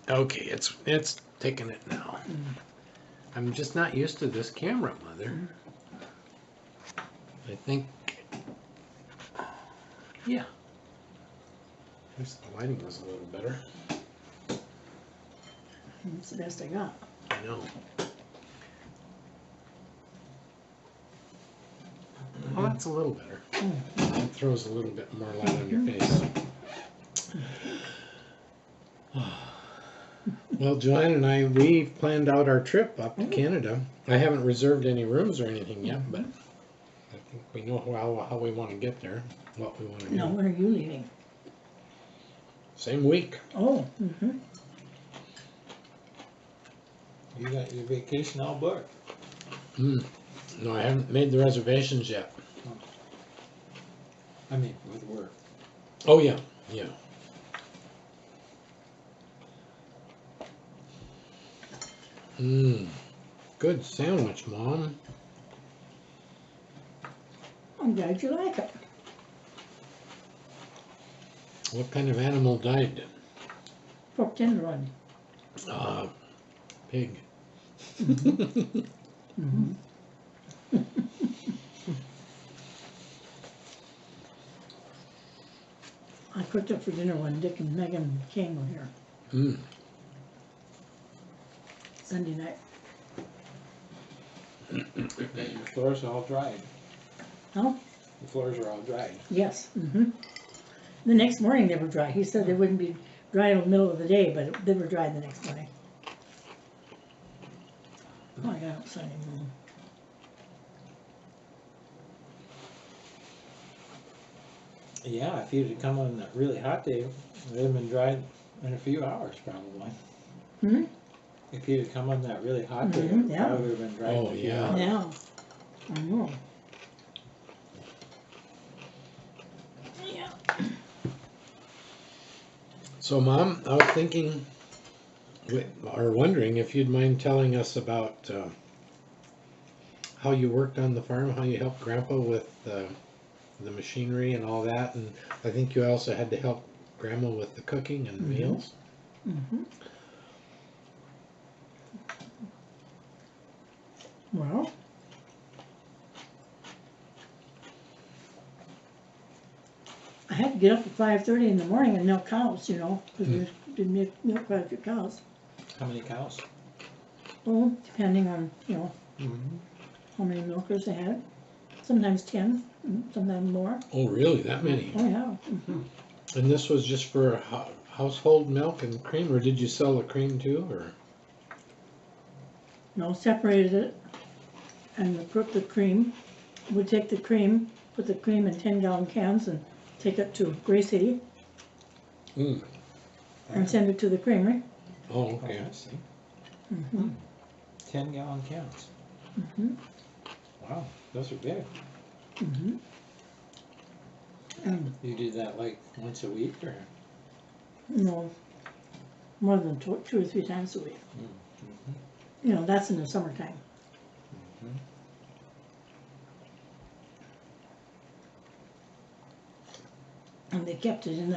Okay, it's taking it now. I'm just not used to this camera, Mother. I think, yeah. At least the lighting was a little better. That's the best I got. I know. Oh, that's a little better. It throws a little bit more light on your face. Well, Joanne and I, we planned out our trip up to Canada. I haven't reserved any rooms or anything yet, but I think we know how we want to get there, what we want to do. Now, when are you leaving? Same week. Oh, You got your vacation all booked. No, I haven't made the reservations yet. I mean, with work. Oh, yeah, yeah. Good sandwich, Mom. I'm glad you like it. What kind of animal died? Pork tenderloin. Pig. I cooked up for dinner when Dick and Megan came here Sunday night. Got your floors all dried. Huh? The floors are all dried. Yes. The next morning they were dry. He said they wouldn't be dry in the middle of the day, but they were dry the next morning. Oh, I got up Sunday morning. Yeah, if you'd have come on that really hot day, they'd have been dried in a few hours probably. Hmm? If you'd have come on that really hot day, Mhm, it yeah. probably would have been dried Oh, in a few yeah. hours. Yeah. I know. Yeah. So, Mom, I was thinking, or wondering if you'd mind telling us about how you worked on the farm, how you helped Grandpa with the machinery and all that, and I think you also had to help Grandma with the cooking and meals. Well, I had to get up at 5:30 in the morning and milk cows, you know, because we did milk quite a few cows. How many cows? Well, depending on, you know, Mm-hmm. how many milkers they had. Sometimes 10, sometimes more. Oh, really? That many? Oh, yeah. And this was just for household milk and cream, or did you sell the cream too, or? No, separated it and put the cream. We'd take the cream, put the cream in 10-gallon cans and take it to Gray City Mm. and send it to the creamery. Oh, Okay, okay. I see. 10-gallon cans. Wow, those are big. And, You do that like once a week or? you know, more than 2 or 3 times a week. You know, that's in the summertime. And they kept it in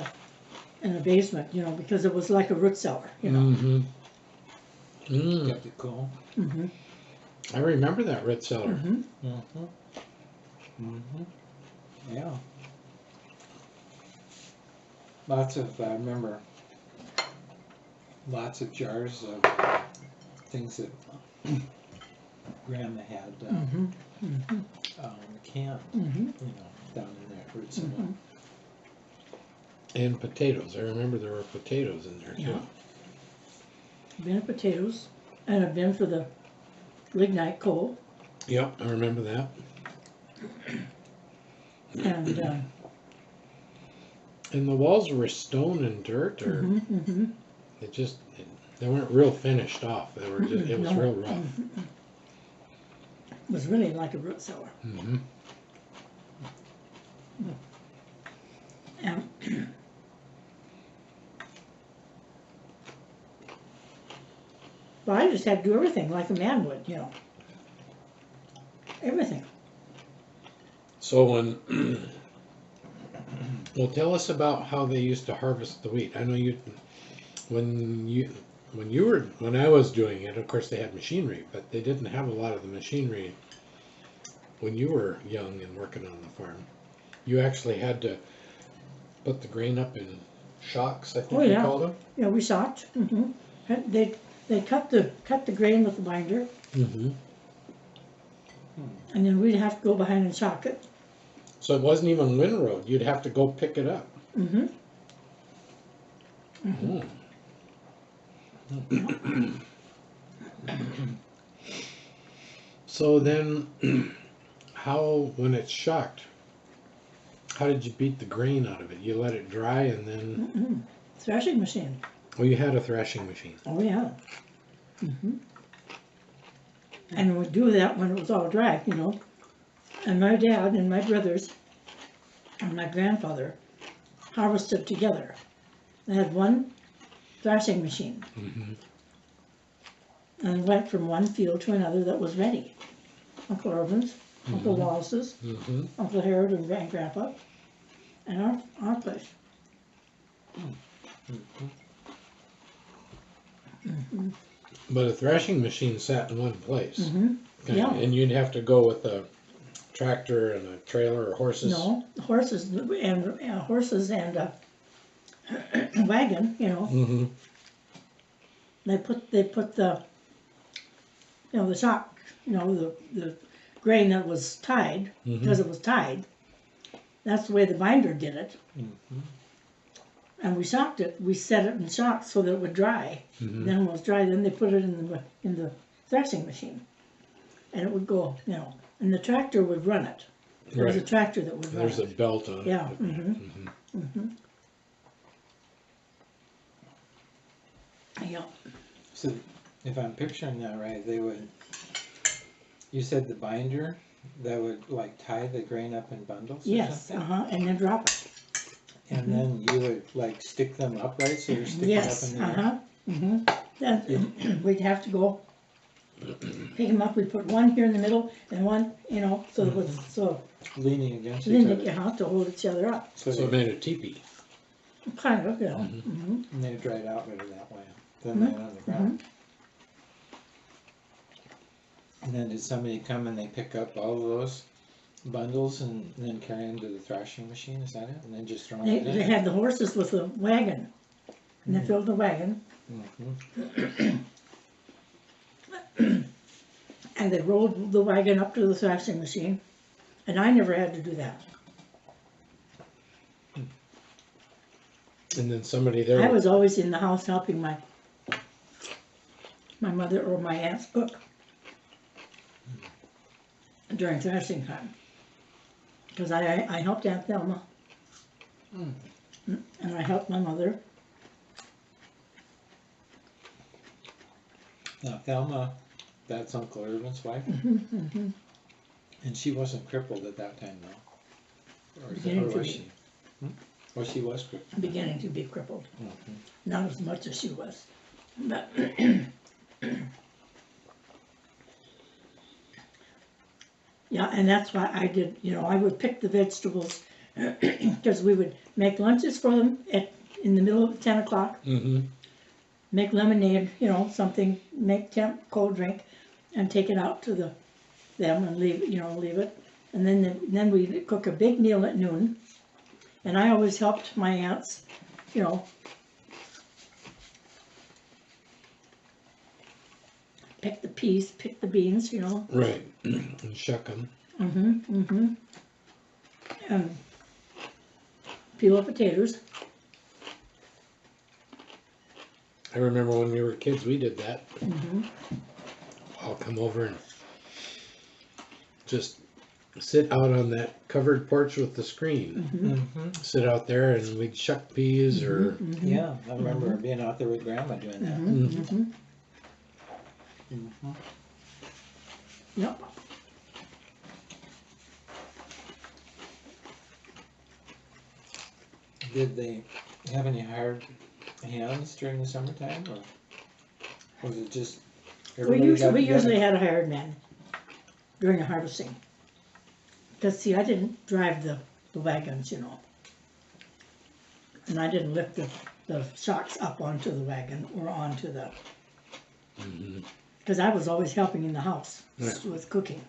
the basement, you know, because it was like a root cellar, you know. Mm-hmm. Mm. Kept it cool. I remember that red cellar. Yeah. Lots of, I remember, lots of jars of things that Grandma had canned, you know, down in that root cellar. And potatoes. I remember there were potatoes in there too. Yeah. A bin of potatoes and a bin for the lignite coal. Yep, I remember that. And And the walls were stone and dirt, or it just they weren't real finished off. They were just, it was No. real rough. it was really like a root cellar. And but I just had to do everything like a man would, you know. Everything. So when well, tell us about how they used to harvest the wheat. I know when when I was doing it, of course they had machinery, but they didn't have a lot of the machinery when you were young and working on the farm. You actually had to put the grain up in shocks, I think Oh, you yeah. called them. Yeah, we shocked. They cut the grain with the binder, Mm-hmm. and then we'd have to go behind and shock it. So it wasn't even windrowed. You'd have to go pick it up. Mm-hmm. Mm. So then, when it's shocked, how did you beat the grain out of it? You let it dry and then, Thrashing machine. oh, you had a thrashing machine. Oh, yeah. And we'd do that when it was all dry, you know. And my dad and my brothers and my grandfather harvested together. They had one thrashing machine. Mm-hmm. And went from one field to another that was ready. Uncle Irvin's, Uncle Wallace's, Mm-hmm. Uncle Harold and Grandpa, and our place. But a thrashing machine sat in one place. Mm-hmm. Kinda, Yeah. and you'd have to go with a tractor and a trailer or horses. No, horses and wagon, you know. Mm-hmm. They put the, you know, the shock, you know, the grain that was tied, because it was tied. That's the way the binder did it. And we shocked it. We set it in shock so that it would dry. Mhm. Then when it was dry, then they put it in the thrashing machine, and it would go, you know. And the tractor would run it. There was a Right. tractor that would run There's a it. belt on Yeah. it. Yeah. So if I'm picturing that right, you said the binder that would like tie the grain up in bundles or Yes. something? And then drop it. And then you would like stick them upright so they're sticking Yes. up in the air? Then we'd have to go pick them up. We'd put one here in the middle and one, you know, so it was Leaning against each then other. you have to hold each other up. So So it they, made a teepee. Kind of, yeah. and they dried out better that way than laying on the ground. And then did somebody come and they pick up all of those bundles and then carry them to the thrashing machine, is that it? And then just throw them They in? had the horses with the wagon, and they filled the wagon, Mhm. and they rolled the wagon up to the thrashing machine, and I never had to do that. And then somebody there. I was always in the house helping my mother or my aunt's cook during thrashing time. Because I helped Aunt Thelma. And I helped my mother. Now Thelma, that's Uncle Irvin's wife? And she wasn't crippled at that time though? Or Beginning to was be. she? Well, she was crippled. Beginning to be crippled. Not as much as she was. But yeah, and that's why I did, you know, I would pick the vegetables because we would make lunches for them in the middle of 10 o'clock, Mm-hmm. make lemonade, you know, something, make cold drink, and take it out to them and leave it. And then we'd cook a big meal at noon. And I always helped my aunts, you know, pick the peas, pick the beans, you know. Right. And shuck them. And peel the potatoes. I remember when we were kids, we did that. I'll come over and just sit out on that covered porch with the screen. Sit out there and we'd shuck peas or. Yeah, I remember being out there with Grandma doing that. Yep. Did they have any hired hands during the summertime, or was it just We everybody got together? usually had a hired man during the harvesting. Because see, I didn't drive the wagons, you know. And I didn't lift the the shocks up onto the wagon or onto the, Mhm. because I was always helping in the house Right. with cooking.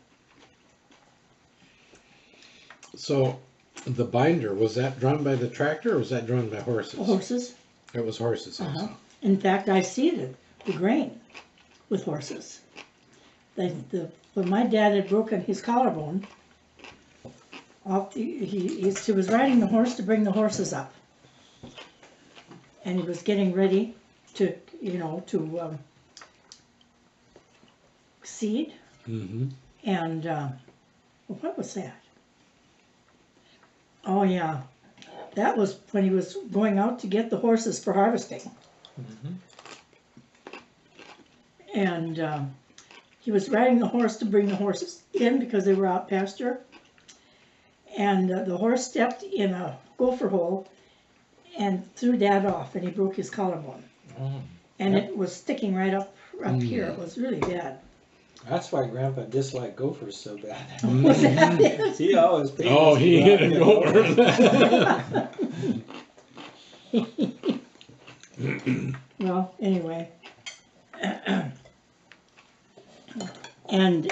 So, the binder, was that drawn by the tractor or was that drawn by horses? Horses. It was horses Uh-huh. also. In fact, I seeded the grain with horses. When my dad had broken his collarbone, he was riding the horse to bring the horses up. And he was getting ready to, seed. Mm-hmm. And, what was that? Oh, yeah. That was when he was going out to get the horses for harvesting. Mhm. And he was riding the horse to bring the horses in because they were out pasture. And the horse stepped in a gopher hole and threw Dad off, and he broke his collarbone. Oh, And Yep. it was sticking right up here. It was really bad. that's why Grandpa disliked gophers so bad. Was that it? He always paid Oh, us he for hit that, a you know. gopher. Well, anyway. And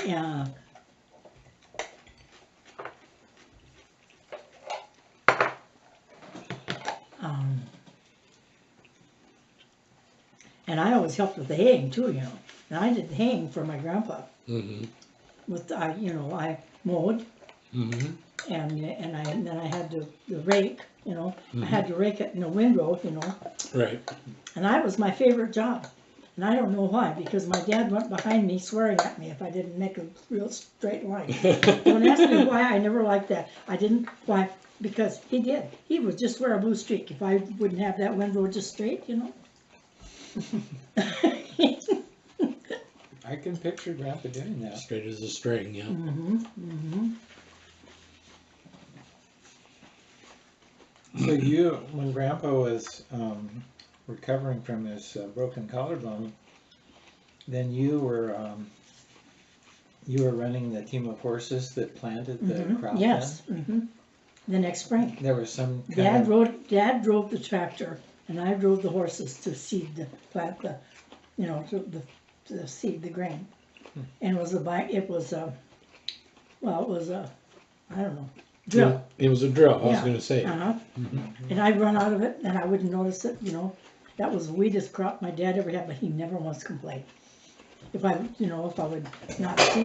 and I always helped with the haying too, you know. And I did the haying for my grandpa. Mm-hmm. I mowed, Mm-hmm. and then I had the rake, you know. I had to rake it in a windrow, you know. Right. And that was my favorite job. And I don't know why, because my dad went behind me swearing at me if I didn't make a real straight line. Don't ask me why, I never liked that. I didn't, why, because he did. He would just wear a blue streak if I wouldn't have that windrow just straight, you know. I can picture Grandpa doing that. Straight as a string, yeah. So when Grandpa was recovering from his broken collarbone, then you were running the team of horses that planted the crop. Yes, the next spring. Then? There was some Dad drove the tractor, and I drove the horses to seed to seed the grain. And it was I don't know, drill. It was a drill, I was Yeah. gonna say. Uh-huh. And I'd run out of it, and I wouldn't notice it, you know. That was the weedest crop my dad ever had, but he never once complained. If I would not see